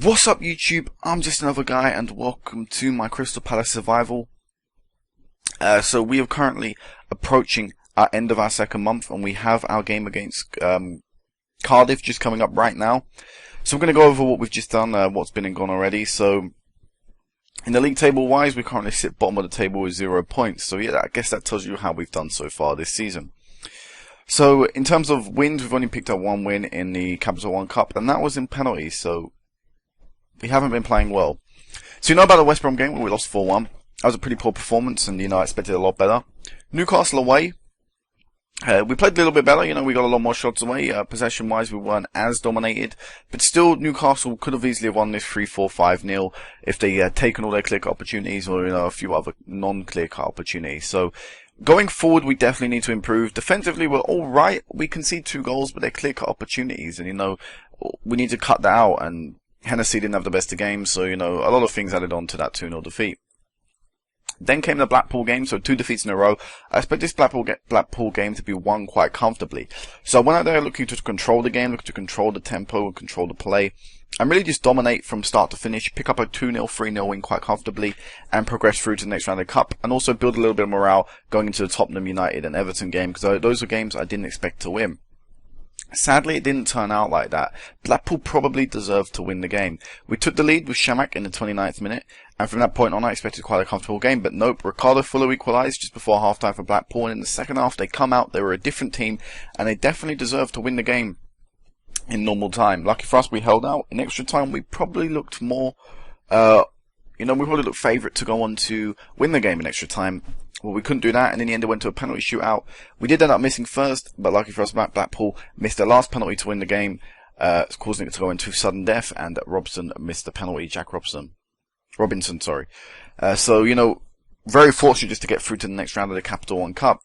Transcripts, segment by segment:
What's up YouTube, I'm just another guy and welcome to my Crystal Palace Survival. So we are currently approaching our end of our second month and we have our game against Cardiff just coming up right now. So we're going to go over what we've just done, what's been and gone already. So in the league table wise, we currently sit bottom of the table with 0 points. So yeah, I guess that tells you how we've done so far this season. So in terms of wins, we've only picked up one win in the Capital One Cup and that was in penalties. So we haven't been playing well. So you know about the West Brom game where we lost 4-1. That was a pretty poor performance and, I expected a lot better. Newcastle away. We played a little bit better, we got a lot more shots away. Possession-wise, we weren't as dominated. But still, Newcastle could have easily won this 3-4-5-0 if they had taken all their clear-cut opportunities or, a few other non-clear-cut opportunities. So, going forward, we definitely need to improve. Defensively, we're alright. We concede 2 goals, but they're clear-cut opportunities. And, we need to cut that out. And Hennessy didn't have the best of games, so, a lot of things added on to that 2-0 defeat. Then came the Blackpool game, so 2 defeats in a row. I expect this Blackpool game to be won quite comfortably. So I went out there looking to control the game, looking to control the tempo, and control the play, and really just dominate from start to finish, pick up a 2-0, 3-0 win quite comfortably, and progress through to the next round of the Cup, and also build a little bit of morale going into the Tottenham United and Everton game, because those are games I didn't expect to win. Sadly, it didn't turn out like that. Blackpool probably deserved to win the game. We took the lead with Shamak in the 29th minute, and from that point on I expected quite a comfortable game, but nope, Ricardo Fuller equalised just before half-time for Blackpool, and in the second half they come out, they were a different team, and they definitely deserved to win the game in normal time. Lucky for us, we held out. In extra time, we probably looked more, we probably looked favourite to go on to win the game in extra time. Well, we couldn't do that, and in the end it went to a penalty shootout. We did end up missing first, but lucky for us, Blackpool missed their last penalty to win the game, causing it to go into sudden death, and Robson missed the penalty, Jack Robinson, sorry. Very fortunate just to get through to the next round of the Capital One Cup.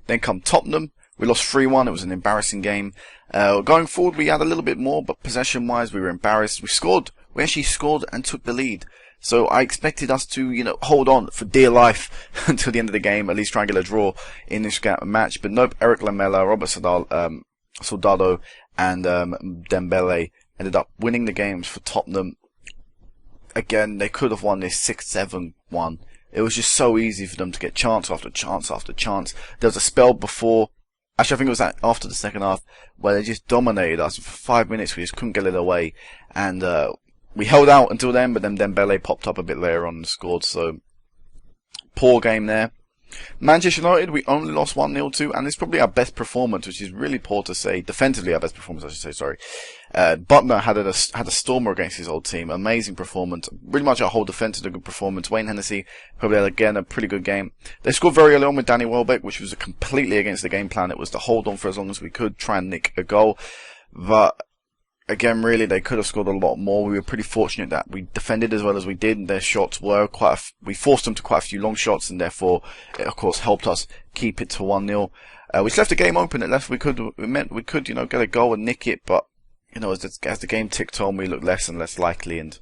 Then come Tottenham. We lost 3-1, it was an embarrassing game. Going forward, we had a little bit more, but possession-wise, we were embarrassed. We actually scored and took the lead. So I expected us to, hold on for dear life until the end of the game, at least try and get a draw in this match. But nope, Eric Lamela, Robert Soldado, and Dembele ended up winning the games for Tottenham. Again, they could have won this 6-7-1. It was just so easy for them to get chance after chance after chance. There was a spell before, actually I think it was after the second half, where they just dominated us. For 5 minutes we just couldn't get it away. And we held out until then, but then Dembele popped up a bit later on and scored, so poor game there. Manchester United, we only lost 1-0 to, and it's probably our best performance, which is really poor to say. Defensively, our best performance, I should say, sorry. Butner had a stormer against his old team. Amazing performance. Pretty much our whole defence had a good performance. Wayne Hennessy probably had, again, a pretty good game. They scored very early on with Danny Welbeck, which was completely against the game plan. It was to hold on for as long as we could, try and nick a goal. But again, really, they could have scored a lot more. We were pretty fortunate that we defended as well as we did, and their shots were we forced them to quite a few long shots, and therefore, it of course helped us keep it to 1-0. Which left the game open. It meant we could, get a goal and nick it, but, as the game ticked on, we looked less and less likely, and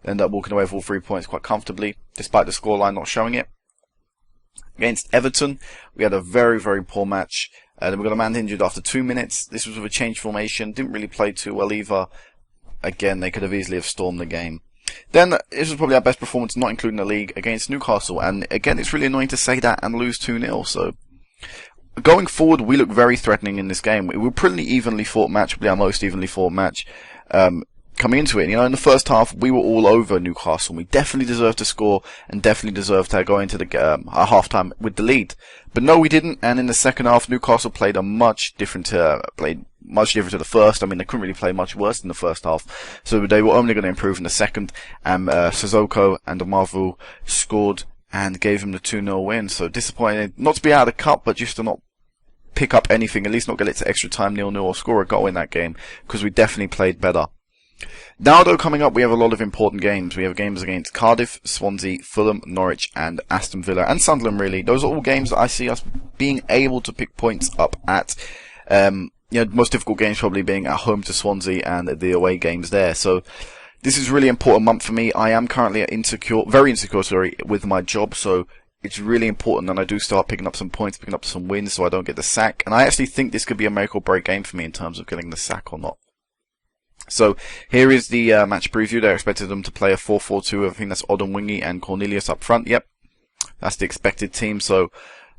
ended up walking away with all 3 points quite comfortably, despite the scoreline not showing it. Against Everton, we had a very, very poor match. Then we got a man injured after 2 minutes. This was with a change formation. Didn't really play too well either. Again, they could have easily have stormed the game. Then, this was probably our best performance, not including the league, against Newcastle. And again, it's really annoying to say that and lose 2-0. So, going forward, we look very threatening in this game. It was a pretty evenly fought match, probably our most evenly fought match. Coming into it, in the first half, we were all over Newcastle. We definitely deserved to score and definitely deserved to go into the half-time with the lead. But no, we didn't. And in the second half, Newcastle played much different to the first. I mean, they couldn't really play much worse than the first half. So they were only going to improve in the second. And Sissoko and Amavu scored and gave them the 2-0 win. So disappointing, not to be out of the cup, but just to not pick up anything, at least not get it to extra time 0-0 or score a goal in that game, because we definitely played better. Now, though, coming up, we have a lot of important games. We have games against Cardiff, Swansea, Fulham, Norwich, and Aston Villa, and Sunderland, really. Those are all games that I see us being able to pick points up at. Most difficult games probably being at home to Swansea and the away games there. So, this is a really important month for me. I am currently very insecure, with my job, so it's really important that I do start picking up some points, picking up some wins, so I don't get the sack. And I actually think this could be a make or break game for me in terms of getting the sack or not. So here is the match preview. They expected them to play a 4-4-2. I think that's Odemwingie and Cornelius up front. Yep, that's the expected team. So,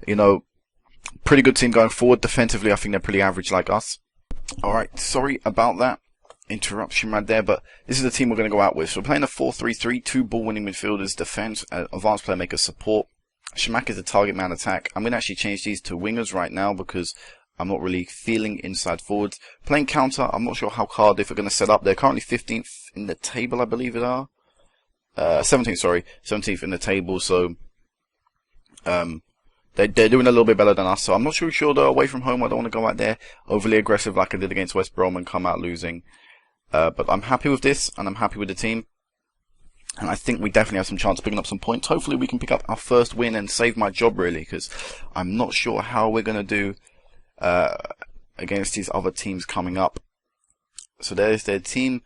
you know, pretty good team going forward. Defensively, I think they're pretty average like us. Alright, sorry about that interruption right there, but this is the team we're going to go out with. So we're playing a 4-3-3, 2 ball-winning midfielders, defense, advanced playmakers, support. Shamak is a target man attack. I'm going to actually change these to wingers right now because I'm not really feeling inside forwards. Playing counter, I'm not sure how Cardiff are going to set up. They're currently 15th in the table, I believe it are. 17th, sorry. 17th in the table, so they're doing a little bit better than us. So I'm not sure they're away from home. I don't want to go out there overly aggressive like I did against West Brom and come out losing. But I'm happy with this, and I'm happy with the team. And I think we definitely have some chance of picking up some points. Hopefully we can pick up our first win and save my job, really, because I'm not sure how we're going to do against these other teams coming up. So there's their team.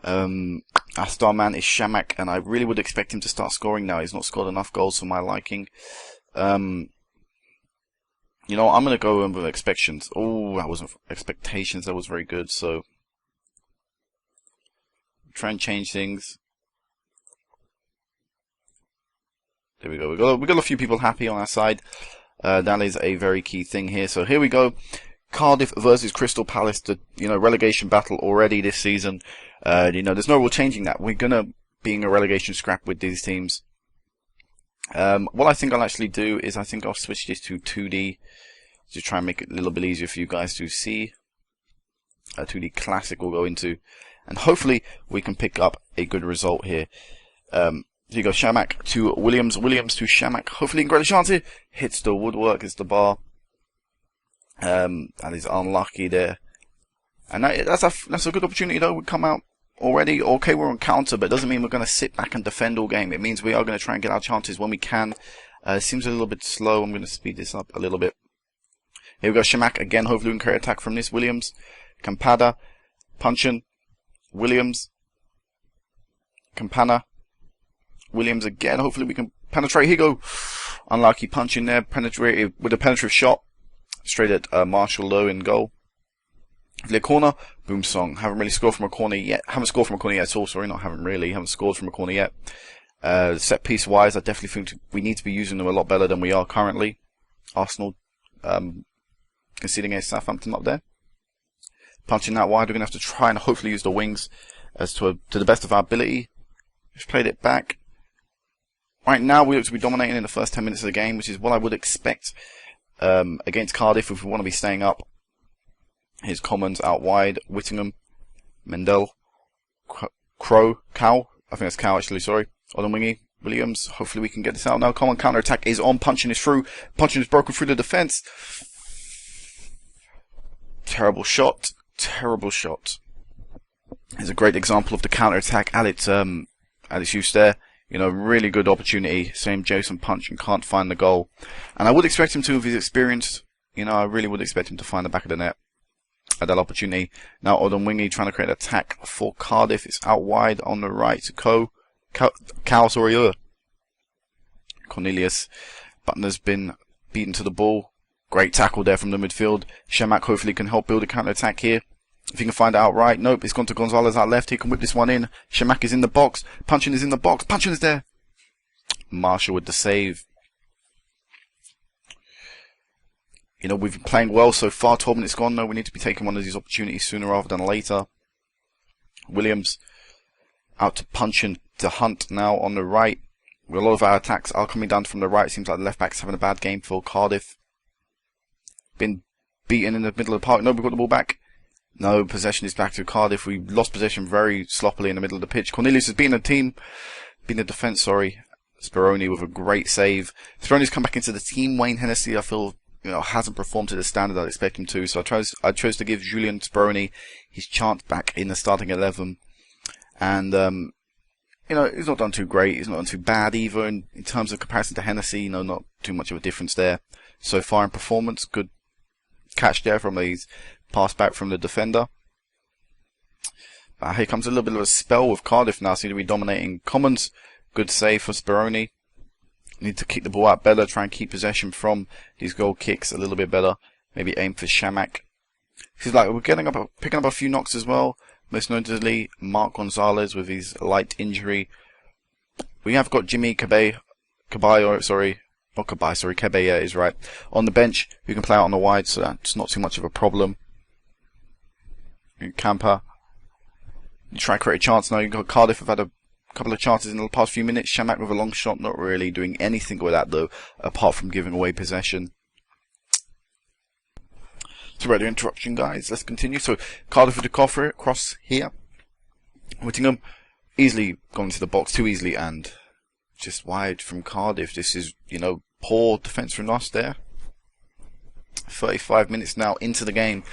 Our star man is Shamak, and I really would expect him to start scoring now. He's not scored enough goals for my liking. You know, I'm going to go in with expectations. Oh, that wasn't expectations. That was very good. So try and change things. There we go. We got a few people happy on our side. That is a very key thing here. So here we go. Cardiff versus Crystal Palace. The relegation battle already this season. There's no real changing that. We're gonna be in a relegation scrap with these teams. What I think I'll actually do is I think I'll switch this to 2D to try and make it a little bit easier for you guys to see. 2D Classic we'll go into, and hopefully we can pick up a good result here. Here you go, Shamak to Williams, Williams to Shamak. Hopefully, great chance here. Hits the woodwork, it's the bar. That is unlucky there. And that's a good opportunity though. We come out already. Okay, we're on counter, but it doesn't mean we're going to sit back and defend all game. It means we are going to try and get our chances when we can. It seems a little bit slow. I'm going to speed this up a little bit. Here we go, Shamak again. Hopefully, we can create attack from this. Williams, Campada, Punchin, Williams, Campana. Williams again. Hopefully we can penetrate. Here you go. Unlucky punch in there. Penetrated with a penetrative shot. Straight at Marshall Lowe in goal. The corner. Boom Song. Haven't really scored from a corner yet. Haven't scored from a corner yet at all. Sorry, not haven't really. Haven't scored from a corner yet. Set piece wise, I definitely think we need to be using them a lot better than we are currently. Arsenal conceding against Southampton up there. Punching that wide. We're going to have to try and hopefully use the wings as to the best of our ability. Just played it back. Right now, we look to be dominating in the first 10 minutes of the game, which is what I would expect against Cardiff if we want to be staying up. Here's Commons out wide, Whittingham, Mendel, Crow, Cow. I think that's Cow actually, sorry. Odemwingie, Williams. Hopefully we can get this out now. Come on, counter attack is on. Punching is through. Punching is broken through the defense. Terrible shot. Terrible shot. Here's a great example of the counter attack at its use there. Really good opportunity. Same Jason Punch and can't find the goal. And I would expect him to, if he's experienced, I really would expect him to find the back of the net at that opportunity. Now Odemwingie trying to create an attack for Cardiff. It's out wide on the right to Cornelius. Butler's been beaten to the ball. Great tackle there from the midfield. Shamak hopefully can help build a counter attack here. If he can find it outright. Nope, it's gone to Gonzalez out left. He can whip this one in. Shamak is in the box. Punchin is in the box. Punchin is there. Marshall with the save. We've been playing well so far. 12 minutes gone. No, we need to be taking one of these opportunities sooner rather than later. Williams out to Punchin to Hunt now on the right. A lot of our attacks are coming down from the right. Seems like the left back's having a bad game for Cardiff. Been beaten in the middle of the park. No, we've got the ball back. No, possession is back to Cardiff. We lost possession very sloppily in the middle of the pitch. Cornelius has beaten the defence, sorry. Speroni with a great save. Speroni's come back into the team. Wayne Hennessy, I feel, hasn't performed to the standard I'd expect him to. So I chose to give Julian Speroni his chance back in the starting 11. And, he's not done too great. He's not done too bad either. In terms of comparison to Hennessy, not too much of a difference there. So far in performance, good catch there from these. Pass back from the defender. Here comes a little bit of a spell with Cardiff now. Seem to be dominating. Commons, good save for Speroni. Need to kick the ball out better. Try and keep possession from these goal kicks a little bit better. Maybe aim for Shamak. Seems like we're picking up a few knocks as well. most notably Marc Gonzalez with his light injury. We have got Jimmy Caballero, Caballero is right, on the bench, who can play out on the wide, so that's not too much of a problem. Camper, you try to create a chance now. You've got Cardiff have had a couple of chances in the past few minutes. Chamakh with a long shot, not really doing anything with that though, apart from giving away possession. Sorry, the interruption, guys. Let's continue. So Cardiff with the cross here. Whittingham easily gone into the box too easily and just wide from Cardiff. This is, poor defence from us there. 35 minutes now into the game.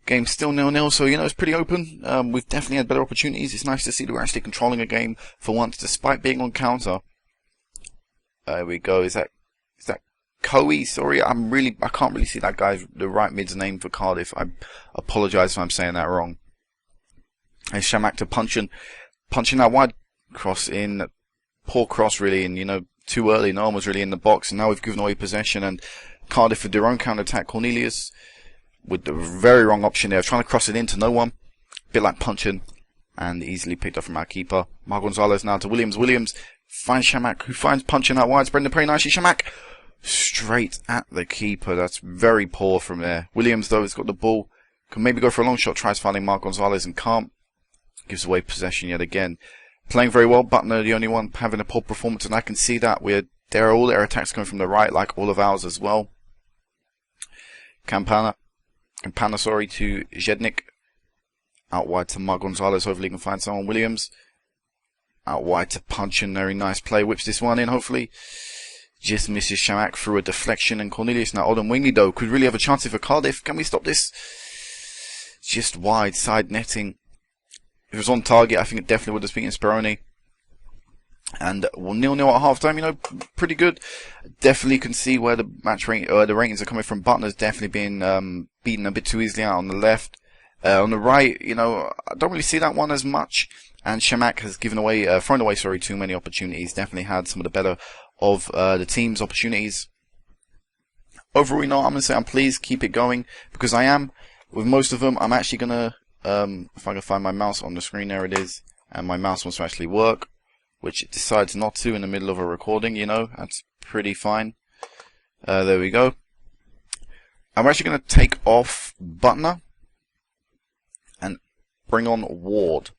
Game's still 0-0, so, it's pretty open. We've definitely had better opportunities. It's nice to see that we're actually controlling a game for once, despite being on counter. There we go. Is that Coe? Sorry, I can't really see that guy's the right mid's name for Cardiff. I apologise if I'm saying that wrong. And Chamakh to punching that wide cross in. Poor cross, really, and, too early. No one was really in the box, and now we've given away possession, and Cardiff with their own counter-attack. Cornelius with the very wrong option there, trying to cross it into no one. A bit like punching, and easily picked up from our keeper. Marc Gonzalez now to Williams. Williams finds Chamakh, who finds punching out wide. Spreading the prey nicely. Chamakh straight at the keeper. That's very poor from there. Williams, though, has got the ball. Can maybe go for a long shot. Tries finding Marc Gonzalez and can't. Gives away possession yet again. Playing very well. Butner, the only one having a poor performance, and I can see that. There are all their attacks coming from the right, like all of ours as well. Campana, to Zednik. Out wide to Marc Gonzalez. Hopefully he can find someone. Williams. Out wide to Punchin. Very nice play. Whips this one in, hopefully. Just misses Chamakh through a deflection. And Cornelius now Odom Wingley, though, could really have a chance for Cardiff. Can we stop this? Just wide side netting. If it was on target, I think it definitely would have been Speroni. And 0-0 at half time, pretty good. Definitely can see where the the ratings are coming from. Butler's definitely been beaten a bit too easily out on the left. On the right, I don't really see that one as much. And Chamakh has thrown away too many opportunities. Definitely had some of the better of the team's opportunities. Overall, I'm going to say I'm pleased. Keep it going, because I am. With most of them, I'm actually going to, if I can find my mouse on the screen, there it is. And my mouse wants to actually work, which it decides not to in the middle of a recording, That's pretty fine. There we go. I'm actually going to take off Butner and bring on Ward.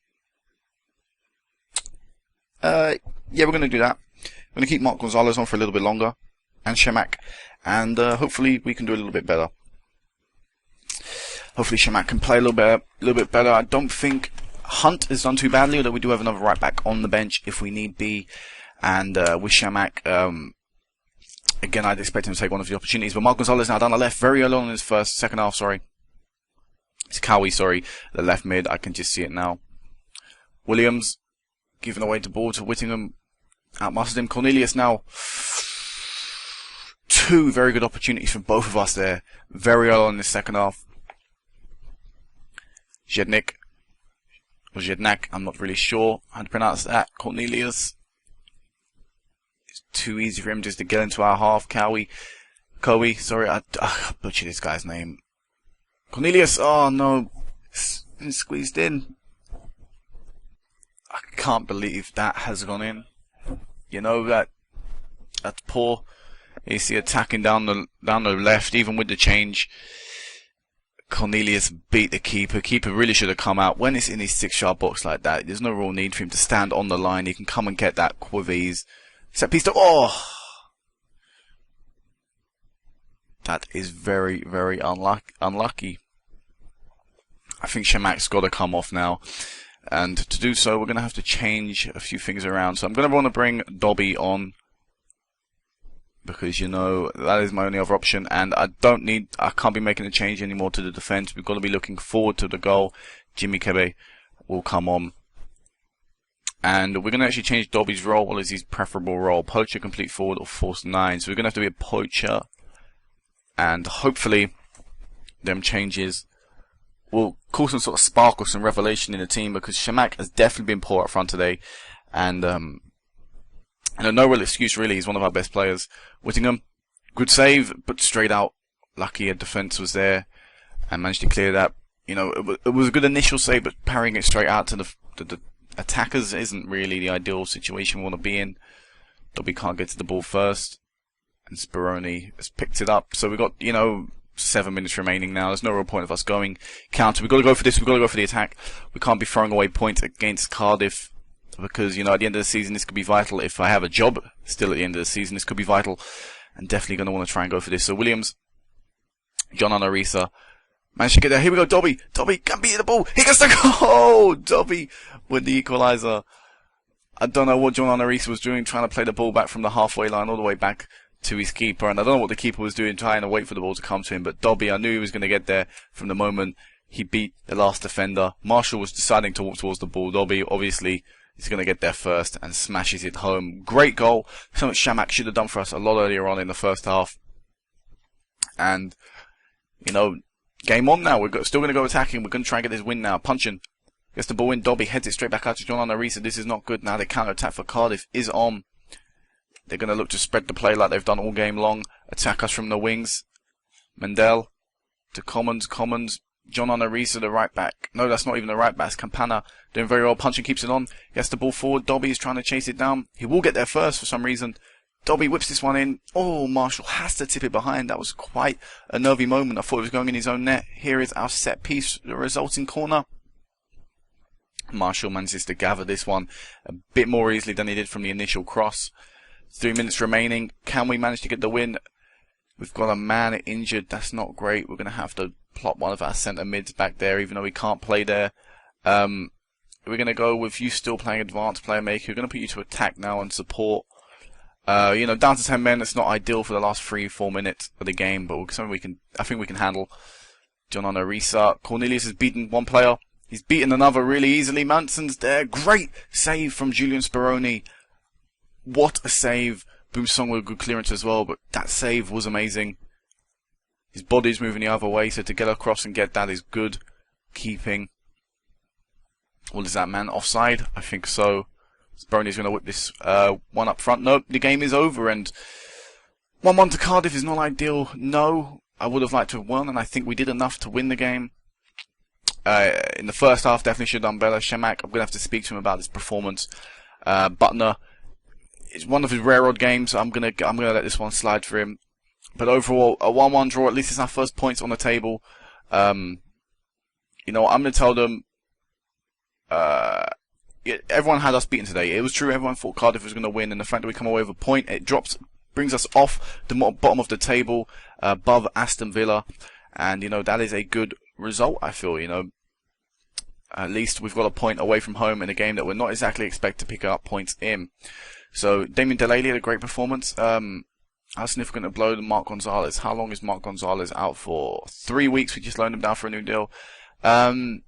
Yeah, we're going to do that. I'm going to keep Marc Gonzalez on for a little bit longer, and Chamakh, and hopefully we can do a little bit better. Hopefully Chamakh can play a little bit better. I don't think Hunt has done too badly, although we do have another right back on the bench if we need be. And with Chamakh, again, I'd expect him to take one of the opportunities. But Marc Gonzalez now down the left, very early on in his second half. It's Cowie, the left mid. I can just see it now. Williams giving away the ball to Whittingham. Outmuscled him. Cornelius now. Two very good opportunities from both of us there. Very early on in the second half. Zednik. Or Zednak, I'm not really sure how to pronounce that. Cornelius. It's too easy for him just to get into our half. Cowie, I butchered this guy's name. Cornelius, oh no. It's been squeezed in. I can't believe that has gone in. That's poor. You see attacking down the left, even with the change. Cornelius beat the keeper. Keeper really should have come out. When it's in his 6-yard box like that, there's no real need for him to stand on the line. He can come and get that with ease. Set piece that is very, very unlucky. I think Chamakh's got to come off now. And to do so, we're going to have to change a few things around. So I'm going to want to bring Dobby on, because, that is my only other option. And I can't be making a change anymore to the defence. We've got to be looking forward to the goal. Jimmy Kebe will come on. And we're going to actually change Dobby's role as his preferable role. Poacher, complete forward, or false 9. So we're going to have to be a poacher. And hopefully, them changes will cause some sort of spark or some revelation in the team, because Chamakh has definitely been poor up front today. And no real excuse, really. He's one of our best players. Whittingham, good save, but straight out. Lucky a defence was there and managed to clear that. You know, it was a good initial save, but parrying it straight out to the attackers isn't really the ideal situation we want to be in. Dobby can't get to the ball first, and Speroni has picked it up. So we've got, you know, 7 minutes remaining now. There's no real point of us going counter. We've got to go for this. We've got to go for the attack. We can't be throwing away points against Cardiff because, you know, at the end of the season, this could be vital. If I have a job still at the end of the season, this could be vital. And definitely going to want to try and go for this. So Williams, John Anarisa, managed to get there. Here we go, Dobby. Dobby can beat the ball. He gets the goal. Dobby with the equaliser. I don't know what John Anarisa was doing, trying to play the ball back from the halfway line all the way back to his keeper. And I don't know what the keeper was doing, trying to wait for the ball to come to him. But Dobby, I knew he was going to get there from the moment he beat the last defender. Marshall was deciding to walk towards the ball. Dobby, obviously, is going to get there first and smashes it home. Great goal. Something Chamakh should have done for us a lot earlier on in the first half. And, you know, game on now. We're still going to go attacking. We're going to try and get this win now. Punching. Gets the ball in. Dobby heads it straight back out to John Anarisa. This is not good now. The counter-attack for Cardiff is on. They're going to look to spread the play like they've done all game long. Attack us from the wings. Mendel to Commons. Commons. John Anarisa, the right back. No, that's not even the right back. It's Campana doing very well. Punching keeps it on. He has the ball forward. Dobby is trying to chase it down. He will get there first for some reason. Dobby whips this one in. Oh, Marshall has to tip it behind. That was quite a nervy moment. I thought he was going in his own net. Here is our set piece, the resulting corner. Marshall manages to gather this one a bit more easily than he did from the initial cross. 3 minutes remaining. Can we manage to get the win? We've got a man injured. That's not great. We're going to have to plot one of our centre mids back there, even though he can't play there. We're going to go with you still playing advanced player maker. We're going to put you to attack now and support. You know, down to 10 men. It's not ideal for the last 3-4 minutes of the game, but something I think we can handle. John Anarisa. Cornelius has beaten one player. He's beaten another really easily. Manson's there. Great save from Julian Speroni. What a save. Boomsong with a good clearance as well, but that save was amazing. His body's moving the other way, so to get across and get that is good keeping. What is that, man? Offside? I think so. Speroni's going to whip this one up front. Nope, the game is over, and 1-1 to Cardiff is not ideal. No, I would have liked to have won, and I think we did enough to win the game. In the first half, definitely should have done better. Chamakh, I'm going to have to speak to him about this performance. Butner, it's one of his rare odd games. So I'm gonna let this one slide for him. But overall, a 1-1 draw. At least it's our first points on the table. You know, I'm gonna tell them. Everyone had us beaten today. It was true. Everyone thought Cardiff was gonna win, and the fact that we come away with a point, it brings us off the bottom of the table, above Aston Villa, and you know that is a good result. I feel, you know. At least we've got a point away from home in a game that we're not exactly expected to pick up points in. So, Damien Delaney had a great performance. How significant a blow to Mark Gonzalez? How long is Mark Gonzalez out for? 3 weeks. We just loaned him down for a new deal. You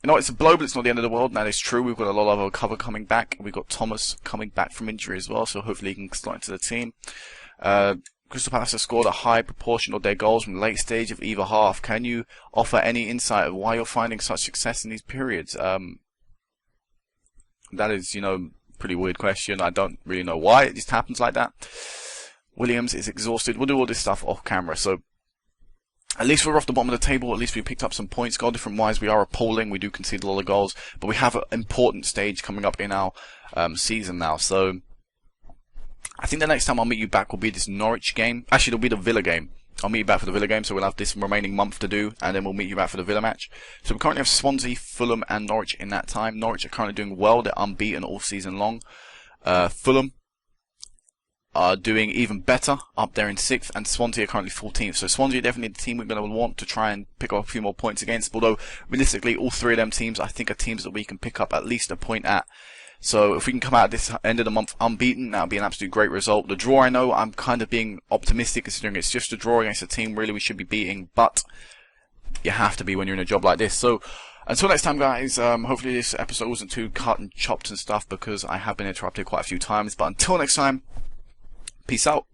know, it's a blow, but it's not the end of the world. That is true. We've got a lot of our cover coming back. We've got Thomas coming back from injury as well, so hopefully he can slot into the team. Crystal Palace have scored a high proportion of their goals from the late stage of either half. Can you offer any insight of why you're finding such success in these periods? That is, you know, pretty weird question. I don't really know why it just happens like that. Williams is exhausted. We'll do all this stuff off camera. So at least we're off the bottom of the table. At least we picked up some points. Goal different wise, we are appalling. We do concede a lot of goals, but we have an important stage coming up in our season now. So I think the next time I'll meet you back will be this Norwich game. Actually, it'll be the Villa game. I'll meet you back for the Villa game, so we'll have this remaining month to do, and then we'll meet you back for the Villa match. So we currently have Swansea, Fulham, and Norwich in that time. Norwich are currently doing well. They're unbeaten all season long. Fulham are doing even better, up there in 6th, and Swansea are currently 14th. So Swansea are definitely the team we're going to want to try and pick up a few more points against, although realistically all three of them teams I think are teams that we can pick up at least a point at. So if we can come out at this end of the month unbeaten, that would be an absolute great result. The draw, I know I'm kind of being optimistic considering it's just a draw against a team really we should be beating, but you have to be when you're in a job like this. So until next time, guys, hopefully this episode wasn't too cut and chopped and stuff because I have been interrupted quite a few times, but until next time, peace out.